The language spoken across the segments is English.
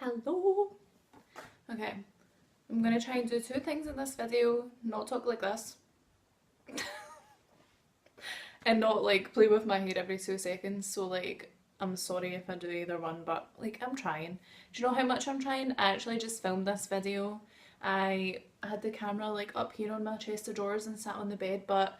Hello! Okay, I'm gonna try and do two things in this video, not talk like this, and not like play with my hair every 2 seconds, so like, I'm sorry if I do either one, but like, I'm trying. Do you know how much I'm trying? I actually just filmed this video. I had the camera like up here on my chest of drawers and sat on the bed, but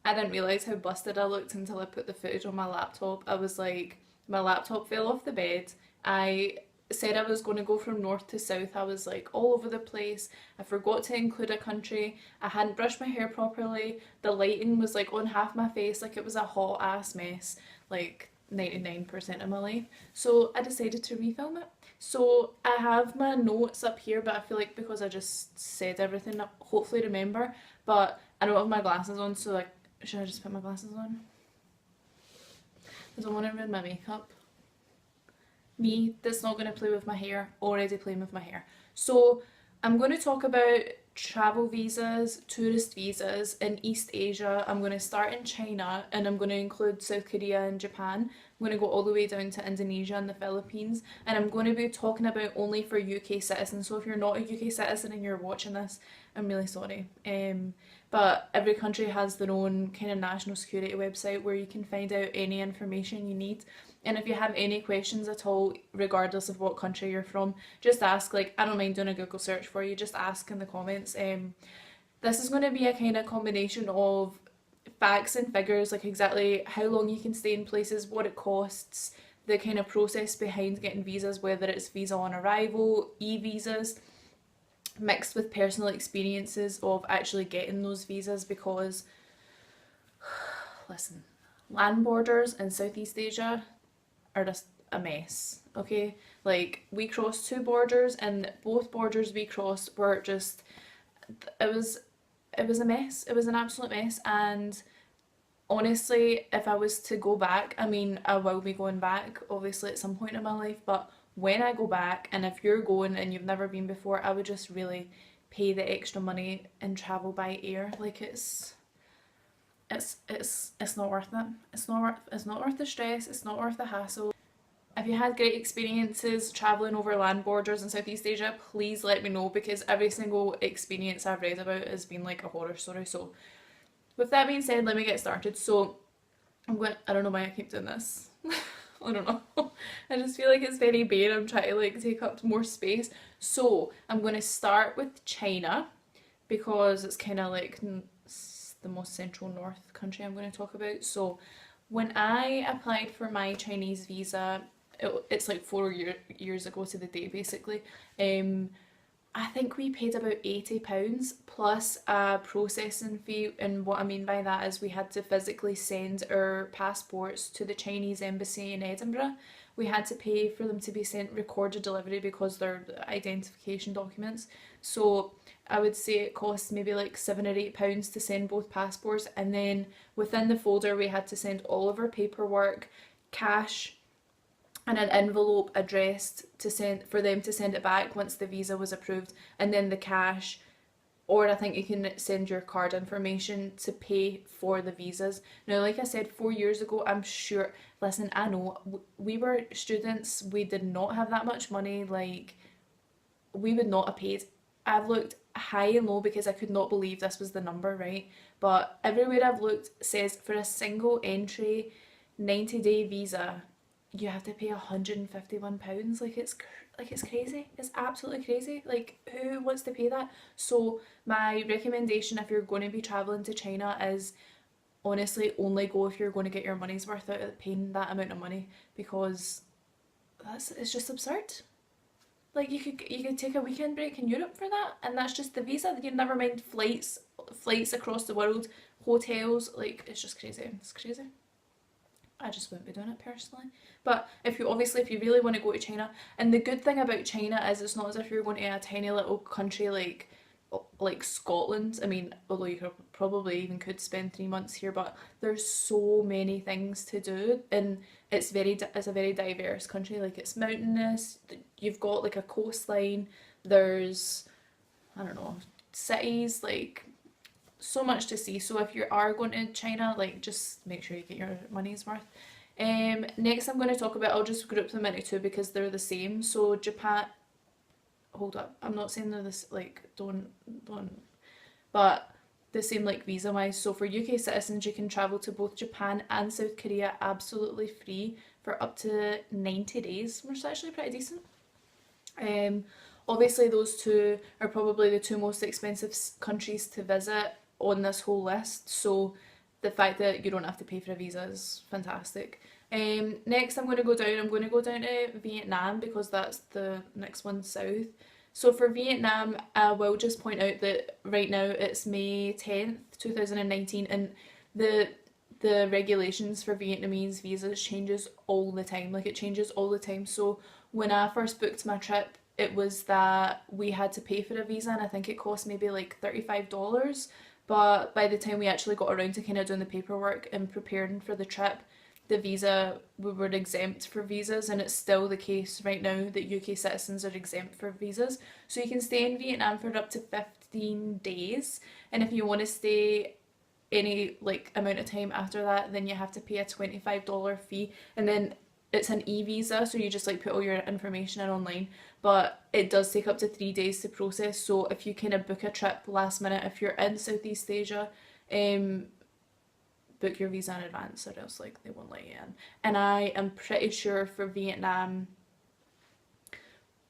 I didn't realise how busted I looked until I put the footage on my laptop. I was like, my laptop fell off the bed. I said I was going to go from north to south. I was like all over the place. I forgot to include a country. I hadn't brushed my hair properly. The lighting was like on half my face, like it was a hot ass mess, like 99% of my life. So I decided to refilm it. So I have my notes up here, but I feel like because I just said everything, I hopefully remember. But I don't have my glasses on, so like, should I just put my glasses on? I don't want to ruin my makeup. Me that's not going to play with my hair, already playing with my hair. So I'm going to talk about travel visas, tourist visas in East Asia. I'm going to start in China and I'm going to include South Korea and Japan. I'm going to go all the way down to Indonesia and the Philippines, and I'm going to be talking about only for UK citizens. So if you're not a UK citizen and you're watching this, I'm really sorry. But every country has their own kind of national security website where you can find out any information you need. And if you have any questions at all, regardless of what country you're from, just ask. Like, I don't mind doing a Google search for you, just ask in the comments. This is going to be a kind of combination of facts and figures, like exactly how long you can stay in places, what it costs, the kind of process behind getting visas, whether it's visa on arrival, e-visas, mixed with personal experiences of actually getting those visas, because listen, land borders in Southeast Asia are just a mess, okay? Like, we crossed two borders and both borders we crossed were just, it was a mess. It was an absolute mess. And honestly, if I was to go back, I mean, I will be going back obviously at some point in my life, but when I go back, and if you're going and you've never been before, I would just really pay the extra money and travel by air. Like, it's not worth it. It's not worth the stress, it's not worth the hassle. If you had great experiences travelling over land borders in Southeast Asia, please let me know, because every single experience I've read about has been like a horror story. So with that being said, let me get started. So I don't know why I keep doing this. I don't know. I just feel like it's very bare. I'm trying to like take up more space. So I'm going to start with China, because it's kind of like the most central north country I'm going to talk about. So when I applied for my Chinese visa, it's like 4 years ago to the day basically. I think we paid about £80 plus a processing fee, and what I mean by that is we had to physically send our passports to the Chinese embassy in Edinburgh. We had to pay for them to be sent recorded delivery because they're identification documents. So I would say it cost maybe like £7 or £8 to send both passports, and then within the folder we had to send all of our paperwork, cash, and an envelope addressed to send for them to send it back once the visa was approved, and then the cash, or I think you can send your card information to pay for the visas. Now, like I said, 4 years ago, I'm sure, listen, I know, we were students, we did not have that much money, like, we would not have paid. I've looked high and low because I could not believe this was the number, right? But everywhere I've looked says for a single entry 90-day visa, you have to pay £151. Like, it's crazy. It's absolutely crazy. Like, who wants to pay that? So my recommendation if you're going to be traveling to China is honestly only go if you're going to get your money's worth out of paying that amount of money, because it's just absurd. Like, you could take a weekend break in Europe for that, and that's just the visa. You never mind flights across the world, hotels. Like, it's just crazy. It's crazy. I just wouldn't be doing it personally. But if you really want to go to China, and the good thing about China is it's not as if you're going to a tiny little country like Scotland. I mean, although you probably even could spend 3 months here, but there's so many things to do, and it's a very diverse country. Like, it's mountainous. You've got like a coastline. There's, I don't know, cities, like so much to see. So if you are going to China, like, just make sure you get your money's worth. Next I'm going to talk about, I'll just group them into two because they're the same. So hold up, I'm not saying they're this, like, don't, but the same like visa wise. So for UK citizens, you can travel to both Japan and South Korea absolutely free for up to 90 days, which is actually pretty decent. Um, Obviously those two are probably the two most expensive countries to visit on this whole list. So the fact that you don't have to pay for a visa is fantastic. Next I'm going to go down to Vietnam because that's the next one south. So for Vietnam, I will just point out that right now it's May 10th, 2019, and the the regulations for Vietnamese visas changes all the time. Like, it changes all the time. So when I first booked my trip, it was that we had to pay for a visa, and I think it cost maybe like $35. But by the time we actually got around to kind of doing the paperwork and preparing for the trip, we were exempt for visas, and it's still the case right now that UK citizens are exempt for visas. So you can stay in Vietnam for up to 15 days, and if you want to stay any like amount of time after that, then you have to pay a $25 fee, and then it's an e-visa, so you just like put all your information in online, but it does take up to 3 days to process. So if you kind of book a trip last minute, if you're in Southeast Asia, um book your visa in advance, or else like they won't let you in. And I am pretty sure for Vietnam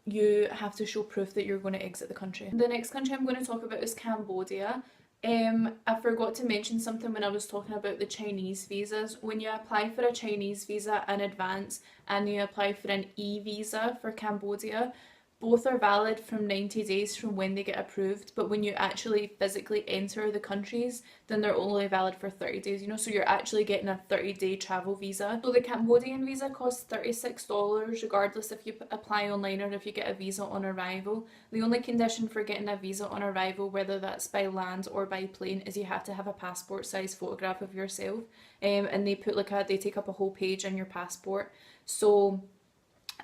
you have to show proof that you're going to exit the country. The next country I'm going to talk about is Cambodia. I forgot to mention something when I was talking about the Chinese visas. When you apply for a Chinese visa in advance and you apply for an e-visa for Cambodia, both are valid from 90 days from when they get approved, but when you actually physically enter the countries, then they're only valid for 30 days, you know, so you're actually getting a 30-day travel visa. So the Cambodian visa costs $36 regardless if you apply online or if you get a visa on arrival. The only condition for getting a visa on arrival, whether that's by land or by plane, is you have to have a passport size photograph of yourself, and they take up a whole page on your passport. So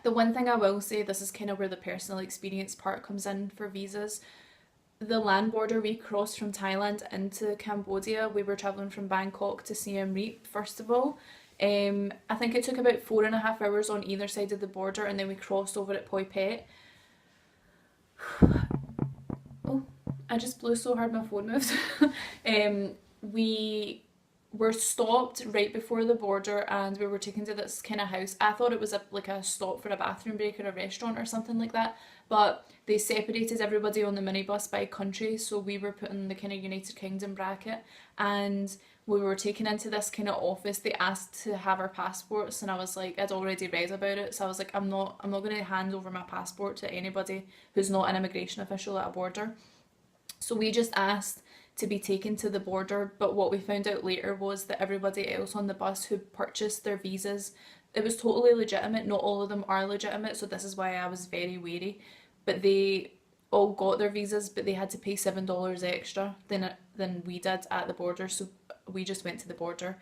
the one thing I will say, this is kind of where the personal experience part comes in for visas. The land border we crossed from Thailand into Cambodia, we were travelling from Bangkok to Siem Reap, first of all. I think it took about 4.5 hours on either side of the border, and then we crossed over at Poi Pet. Oh, I just blew so hard my phone moved. We were stopped right before the border, and we were taken to this kind of house. I thought it was like a stop for a bathroom break or a restaurant or something like that, but they separated everybody on the minibus by country, so we were put in the kind of United Kingdom bracket, and we were taken into this kind of office. They asked to have our passports, and I was like, I'd already read about it, so I was like, I'm not going to hand over my passport to anybody who's not an immigration official at a border. So we just asked to be taken to the border, but what we found out later was that everybody else on the bus who purchased their visas, it was totally legitimate. Not all of them are legitimate, so this is why I was very wary. But they all got their visas, but they had to pay $7 extra than we did at the border, so we just went to the border.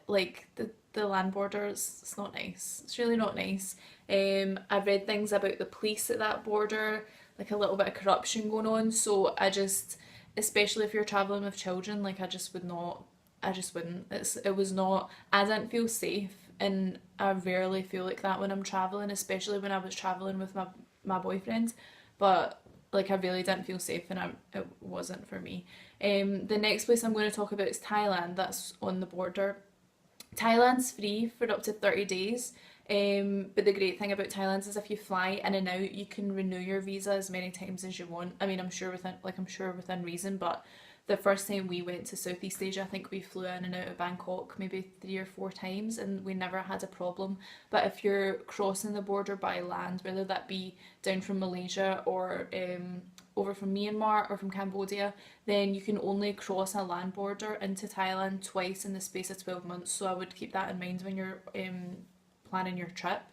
Like the land border, it's not nice. It's really not nice. I've read things about the police at that border, like a little bit of corruption going on. So I just, especially if you're traveling with children, like I just would not. I just wouldn't. It was not. I didn't feel safe, and I rarely feel like that when I'm traveling, especially when I was traveling with my boyfriend. But like I really didn't feel safe, and it wasn't for me. The next place I'm going to talk about is Thailand. That's on the border. Thailand's free for up to 30 days. But the great thing about Thailand is if you fly in and out, you can renew your visa as many times as you want. I mean, I'm sure within reason, but the first time we went to Southeast Asia, I think we flew in and out of Bangkok maybe 3 or 4 times, and we never had a problem. But if you're crossing the border by land, whether that be down from Malaysia or over from Myanmar or from Cambodia, then you can only cross a land border into Thailand twice in the space of 12 months. So I would keep that in mind when you're planning your trip.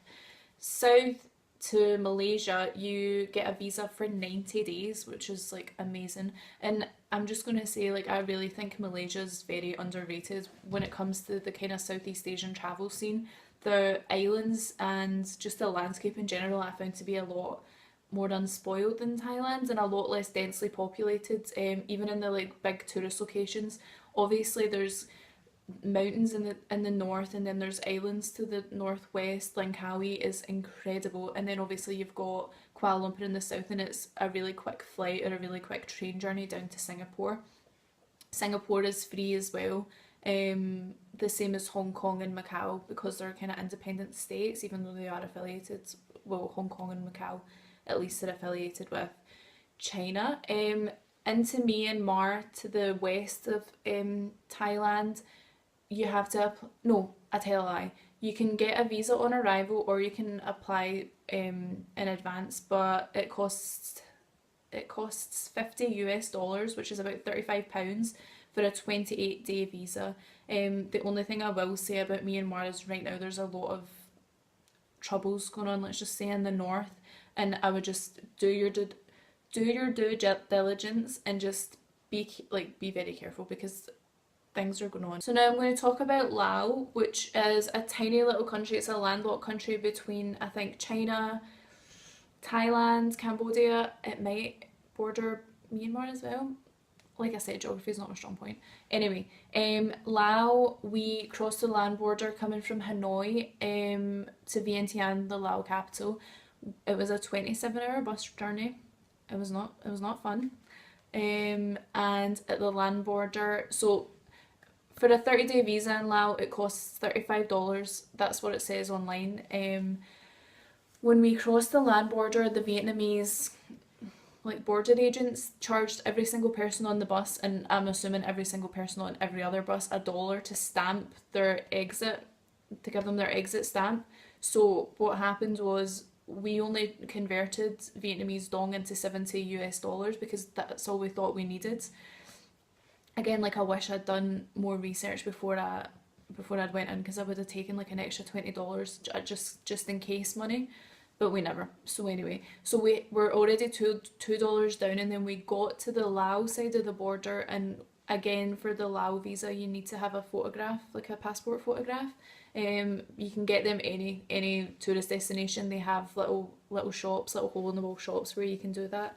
South to Malaysia, you get a visa for 90 days, which is like amazing. And I'm just going to say, like, I really think Malaysia is very underrated when it comes to the kind of Southeast Asian travel scene. The islands and just the landscape in general I found to be a lot more unspoiled than Thailand, and a lot less densely populated, even in the like big tourist locations. Obviously mountains in the north, and then there's islands to the northwest. Langkawi is incredible, and then obviously you've got Kuala Lumpur in the south, and it's a really quick flight or a really quick train journey down to Singapore. Singapore is free as well. The same as Hong Kong and Macau, because they're kind of independent states, even though they are affiliated. Well, Hong Kong and Macau, at least, are affiliated with China. Into Myanmar, to the west of Thailand, you have to no, I tell a lie. You can get a visa on arrival, or you can apply in advance, but it costs $50 US, which is about £35 for a 28-day visa. The only thing I will say about Myanmar is right now there's a lot of troubles going on, let's just say, in the north, and I would just do your due diligence and just be very careful, because things are going on. So now I'm going to talk about Laos, which is a tiny little country. It's a landlocked country between, I think, China, Thailand, Cambodia. It might border Myanmar as well. Like I said, geography is not my strong point. Anyway, Laos, we crossed the land border coming from Hanoi to Vientiane, the Laos capital. It was a 27-hour bus journey. It was not fun. And at the land border, so for a 30-day visa in Laos, it costs $35. That's what it says online. When we crossed the land border, the Vietnamese border agents charged every single person on the bus, and I'm assuming every single person on every other bus, $1 to stamp their exit, to give them their exit stamp. So what happened was we only converted Vietnamese dong into $70 because that's all we thought we needed. Again, I wish I'd done more research before I'd went in, because I would have taken an extra $20 just in case money, but we never. So anyway, so we were already $2 down, and then we got to the Laos side of the border, and again, for the Laos visa you need to have a photograph, a passport photograph. You can get them any tourist destination. They have little shops, little hole in the wall shops where you can do that.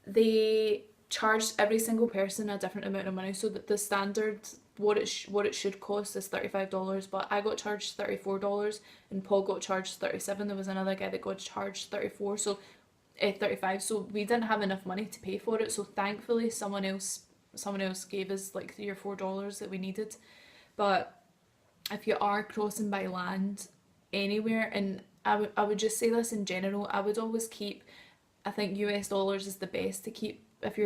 They charged every single person a different amount of money, so that the standard, what it should cost is $35, but I got charged $34 and Paul got charged $37. There was another guy that got charged $35, so we didn't have enough money to pay for it. So thankfully someone else gave us $3 or $4 that we needed. But if you are crossing by land anywhere, and I would just say this in general, I would always keep, I think US dollars is the best to keep. If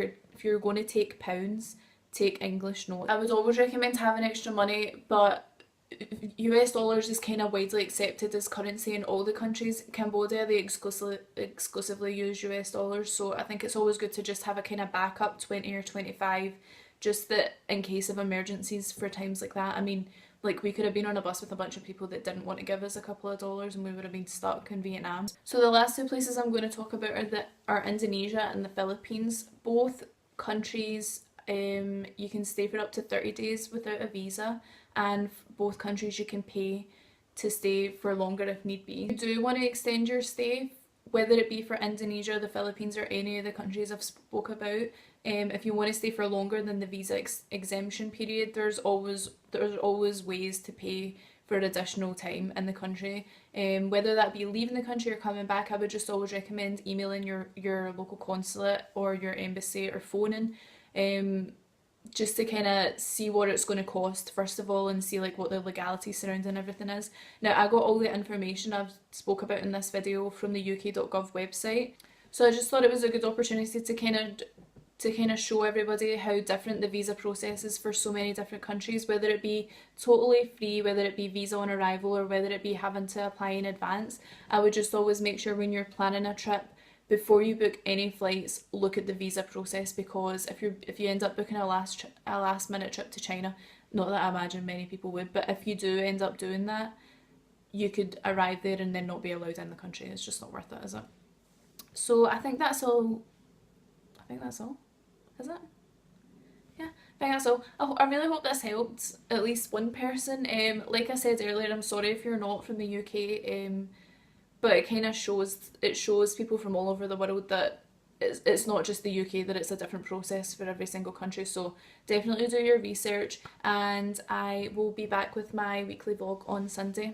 you're going to take pounds, take English notes. I would always recommend having extra money, but US dollars is kind of widely accepted as currency in all the countries. Cambodia, they exclusively use US dollars, so I think it's always good to just have a kind of backup 20 or 25, just that in case of emergencies for times like that. I mean, we could have been on a bus with a bunch of people that didn't want to give us a couple of dollars, and we would have been stuck in Vietnam. So the last two places I'm going to talk about are Indonesia and the Philippines. Both countries, you can stay for up to 30 days without a visa, and both countries you can pay to stay for longer if need be. If you do want to extend your stay, whether it be for Indonesia, the Philippines, or any of the countries I've spoke about, if you want to stay for longer than the visa exemption period, there's always ways to pay for additional time in the country. Whether that be leaving the country or coming back, I would just always recommend emailing your local consulate or your embassy, or phoning, just to kind of see what it's going to cost first of all, and see what the legality surrounding everything is. Now, I got all the information I've spoke about in this video from the uk.gov website, so I just thought it was a good opportunity to kind of show everybody how different the visa process is for so many different countries, whether it be totally free, whether it be visa on arrival, or whether it be having to apply in advance. I would just always make sure when you're planning a trip, before you book any flights, look at the visa process, because if you end up booking a last minute trip to China, not that I imagine many people would, but if you do end up doing that, you could arrive there and then not be allowed in the country. It's just not worth it, is it? So I think that's all. Is it? Yeah, I think that's all. I really hope this helped at least one person. Like I said earlier, I'm sorry if you're not from the UK, but it kind of shows people from all over the world that it's not just the UK, that it's a different process for every single country. So definitely do your research, and I will be back with my weekly vlog on Sunday.